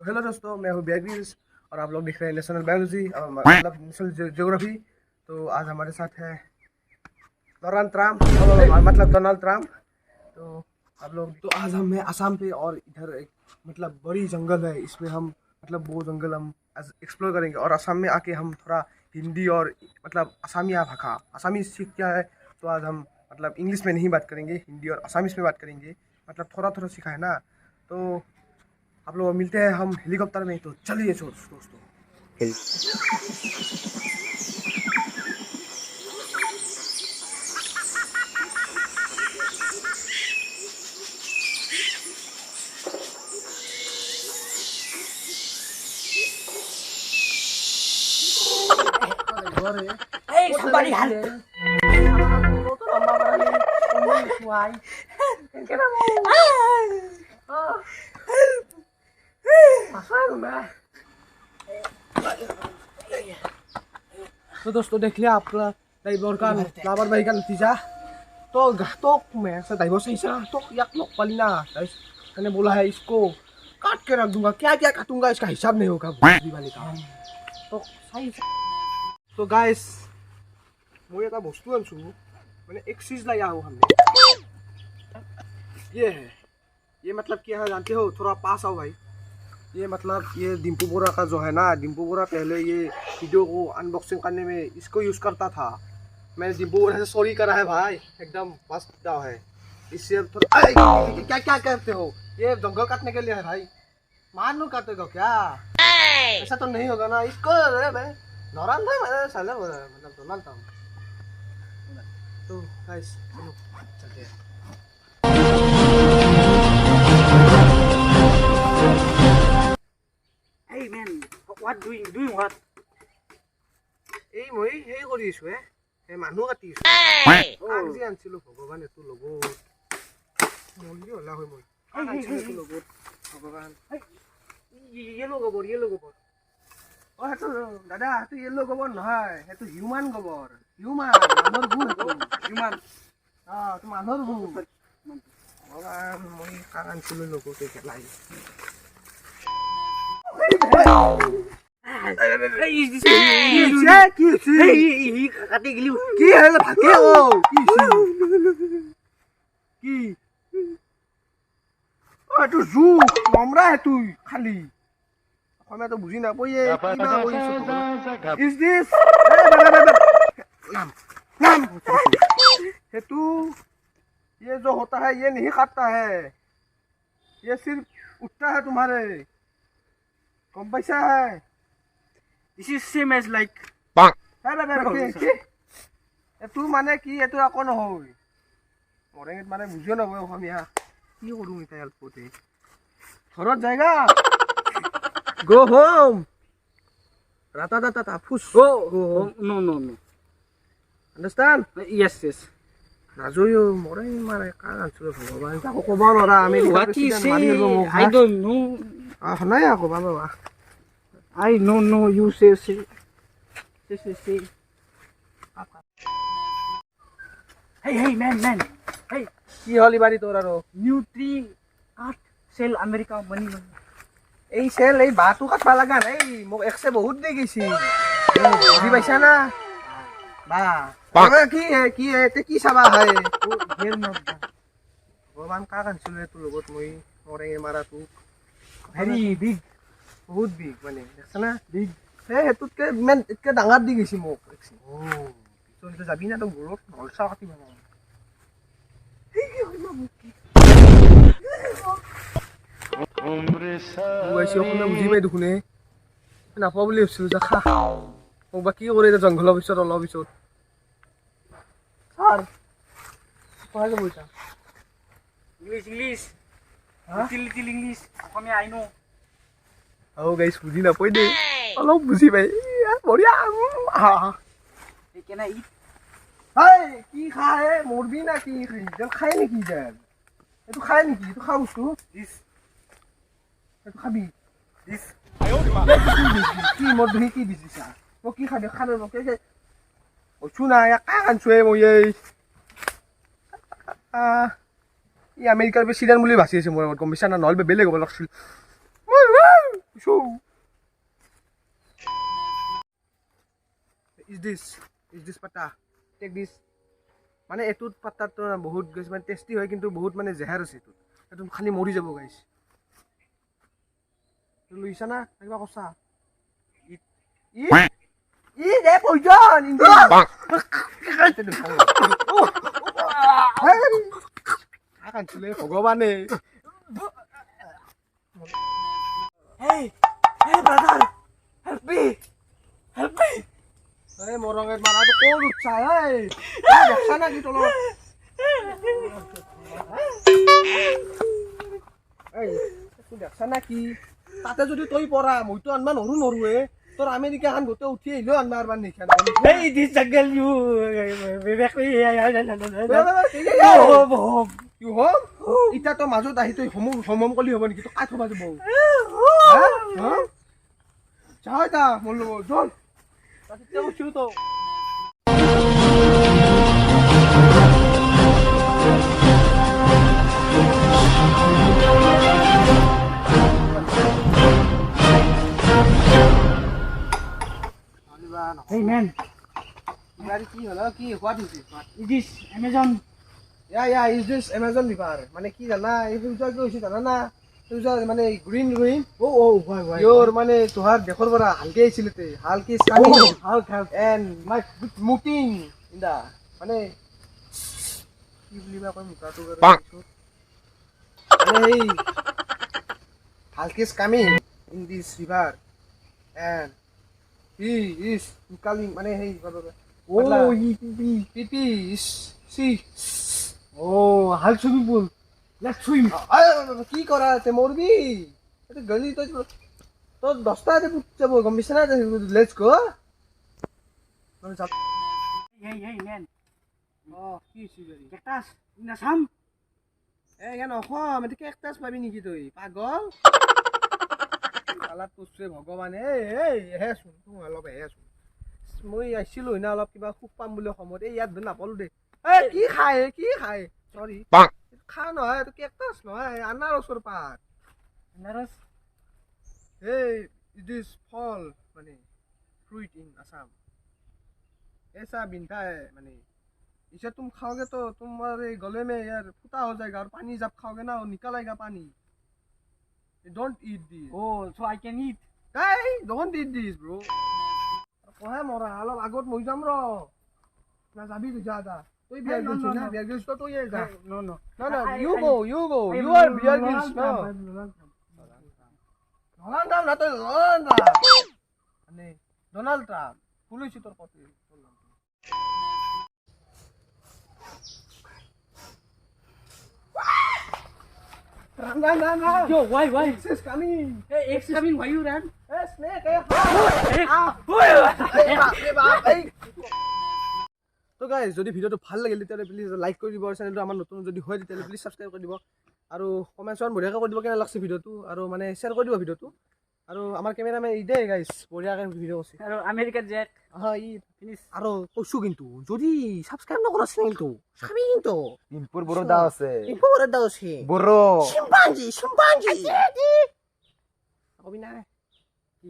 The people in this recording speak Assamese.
हेलो दोस्तों, मैं हूँ बेग्रीज और आप लोग देख रहे हैं नेशनल बायोलॉजी मतलब नेशनल ज्योग्राफी। तो आज हमारे साथ है डोनाल्ड ट्रम्प मतलब डोनाल्ड ट्रम्प। तो आप लोग तो आज हम हैं असम पे और इधर एक मतलब बड़ी जंगल है, इसमें हम मतलब वो जंगल हम एक्सप्लोर करेंगे और असम में आके हम थोड़ा हिंदी और मतलब असमिया भाषा असमी सीख क्या है। तो आज हम मतलब इंग्लिश में नहीं बात करेंगे, हिंदी और असमीस में बात करेंगे, मतलब थोड़ा थोड़ा सीखा है ना। तो आप लोग मिलते हैं हम हेलीकॉप्टर में, तो चलिए दोस्तों। Hey, somebody help! तो दोस्तों देख लिया आपका ड्राइवर का लापरवाही का नतीजा। तो मैं ऐसा ड्राइवर से ऐसा तो याक लोग पलिना मैंने बोला है इसको काट के रख दूंगा, क्या क्या काटूंगा इसका हिसाब नहीं होगा वाले का। तो सही तो गाइस मैं এটা বস্তু আনছো मैंने एक चीज लाया हूँ हमने, ये है। ये मतलब क्या है जानते हो? थोड़ा पास आओ भाई। ये मतलब ये डिम्पू बोरा का जो है ना, डिम्पू बोरा पहले ये वीडियो को अनबॉक्सिंग करने में इसको यूज़ करता था। मैंने डिम्पू बोरा से सॉरी करा है भाई, एकदम मस्त है। इससे थोड़ा क्या क्या करते हो? ये जंगल काटने के लिए है भाई, मानो काटेगा क्या? ऐसा तो नहीं होगा ना इसको। मैं नौरान था, मैंने साले मतलब डोनाल्ड था। तो गाइस चलो चलते हैं। Hey man, what doing what? এই মই সেই কৰি আছো এই মানুহ কাটি আছো। আজি আনিছিলো ভগৱান এইটো লগত মন্দিৰ হলা হয় মই আনিছিলো লগত ভগৱান। ইয়েলো গোবৰ অ সেইটো দাদা, সেইটো ইয়েলো গোবৰ নহয়, সেইটো হিউমান গোবৰ। হিউমান মানুহৰ গু, হিউমান তো মানুহৰ গু। ভগৱান মই কাক আনিছিলো লগতে পেলাই। বুজি নাপাই ये जो होता है ये नहीं काटता है, ये सिर्फ उठता है तुम्हारे कम पैसा है। This is same as like এইটো মানে কি? এইটো আকৌ নহয় মৰেঙত মানে বুজিও নবয় অসমীয়া। কি কৰোঁ এতিয়া এলপতে ঘৰত জায়গা গো হোম ৰাতা দাতা ফুচ go home. No. Understand? Yes. নাজয়ো মৰেঙ মানে কাৰ আনিছিলোঁ ভগৱান, তাকো ক'ব নোৱাৰা আমি। What you say? I don't know. নাই ক'ব নোৱাৰা। I no. You say. Say. Hey man. Hey, কি হ'ল ইবাৰি তোৰ আৰু? new tree cut sell America money. এই চেল এই বাঁহটো কাটবা লগা নাই, মোক একছে বহুত দি গৈছি, বুজি পাইছা না? কি কি চাবা হয় ভগৱান কাক আনিছিলোঁ এইটোৰ লগত মই মৰেঙে মাৰাটো। Very big. বহুত বিগ মানে দেখছা না? বিগ সেইটোতকে ইমান এতকে ডাঙৰ দি গৈছি মোক। পিছতে যাবি না তই ঘৰত নলচা কাটিব অসমীয়া বুজি পাই দেখোনে নাপাওঁ বুলি ভাবিছিলোঁ। যা খা মোক বা কি কৰে এতিয়া জংঘলৰ পিছত অলপ পিছত ছাৰ পঢ়াই যাব এতিয়া। English. Little English. I know. গাইছ বুজি নাপায় দেই, অলপ বুজি পাই বঢ়িয়া। Can I eat? কি খায় মৰবি না কি? খায় নেকি? এইটো খায় নেকি? এইটো খা বস্তু এইটো খাবি কি? মোৰ ধুই কি দিছা মোক? কি খাবি? খালে মোক কৈছো না কাক আনছো মই এই আমেৰিকাৰ প্ৰেচিডেণ্ট বুলি বাচি আছে মোৰ আগত, গম পাইছা না? নহ'লে বেলেগ হ'ব লাগিছিল। Show. Is this pata? Take this. মানে এটুত পাতাটো বহুত গেছ মানে টেষ্টি হয় কিন্তু বহুত মানে জেহাৰ আছে এটুত এটুত খালি মৰি যাব গাইছ লইছা না কিবা কছা ই ই দে পয়জন ইন্দি আকানছিলে ভগৱানে Hey, hey brother, help me. এই মৰঙে মাৰাটো কোন উৎসাহ এই দেখা না কি তলত এই তুই দেখা না কি তাতে যদি তই পৰা মইতো আনবা নৰুৱে তোৰ আমেৰিকা খান গোটেই উঠি আহিলেও আনবা আৰবাৰ নিখান Hey, this jungle you back me. ইউ হম ইটা তো মাজত আহি তই হোম কলি হ'ব নেকি তো কাই থবা যাব যাও তা মোৰ লগত জল তাতে উঠিও তো Hey man, গাড়ি কি হলো কি what is is this Amazon? ইয়া ইজ দিস Amazon river মানে কি জানা এই ফিউচার কি হইছে জানা না ফিউচার মানে গ্রিন Why? ইয়োর মানে তোহার দেখৰ পৰা হালকে আইছিলতে হালকে স্কামিং How এন্ড মাই মুটিং ইন দা মানে কি বুলিবা কই মুটাটো কৰে মানে এই হালকে স্কামিং in this river and he is calling মানে হেই Oh, পিপি ইজ সি oh, how swimming pool? Let's swim. কি করা তে মরবি এটা গলি তো তো 10টা তে পুট যাব গম বিছ না লেটস গো Hey man, ও কি সিগারি cactus in Assam. এ কেন অসম এটা কেকটাস পাবি নেকি তুই পাগল আলাপ পুছে ভগৱানে এই হে শুন তুই অলপ হে শুন মই আইছিলো না অলপ কিবা খুব পাম বুলি সময়ত এই ইয়াত নাপালো দে এই কি খায় সৰি খা নহয় এইটো কেকটাস নহয় আনাৰসৰ পাত Ananas. Hey, it is fall মানে fruit in Assam. ऐसा बिनता है माने इसे तुम खाओगे तो तुम्हारे गले में यार फूटा हो जाएगा और पानी जब खाओगे ना वो निकलेगा पानी. Don't eat this. Oh, so I can eat. Hey, don't eat this, bro. কোহে মৰা অলপ আগত মই যাম ৰ না যাবি তুই যা যা তুই বিয়াৰ no, গিলছ no, না no. বিয়াৰ গিলছ তো তুই যা No. না you go you are বিয়াৰ গিলছ না ডোনাল্ড ট্রাম্প না তো ডোনাল্ড ট্রাম্প মানে ডোনাল্ড ট্রাম্প পুলিশই তোর পথে না Yo, why? It's is coming. Hey, it's coming. Why you run? Hey, snake. তো গাইজ যদি ভিডিওটো ভাল লাগিল তেতিয়াহ'লে প্লিজ লাইক কৰি দিব আৰু চেনেলটো আমাৰ নতুন যদি হয় তেতিয়াহ'লে প্লিজ ছাবস্ক্ৰাইব কৰি দিব আৰু কমেণ্টছন বঢ়িয়াকৈ কৰি দিব কেনে লাগছে ভিডিওটো আৰু মানে শ্বেয়াৰ কৰি দিব ভিডিওটো আৰু আমাৰ কেমেৰামেন ই দেই গাইজ বঢ়িয়াকৈ ভিডিঅ' আছে Hello, American Jack. ই Finish. আৰু কৈছোঁ কিন্তু যদি ছাবস্ক্ৰাইব নকৰা চেনেলটো চাবি কিন্তু ইনপুৰ বড় দাও আছে ইম্পৰ্টেণ্ট আছে বড় চিম্পাঞ্জি কবি না কি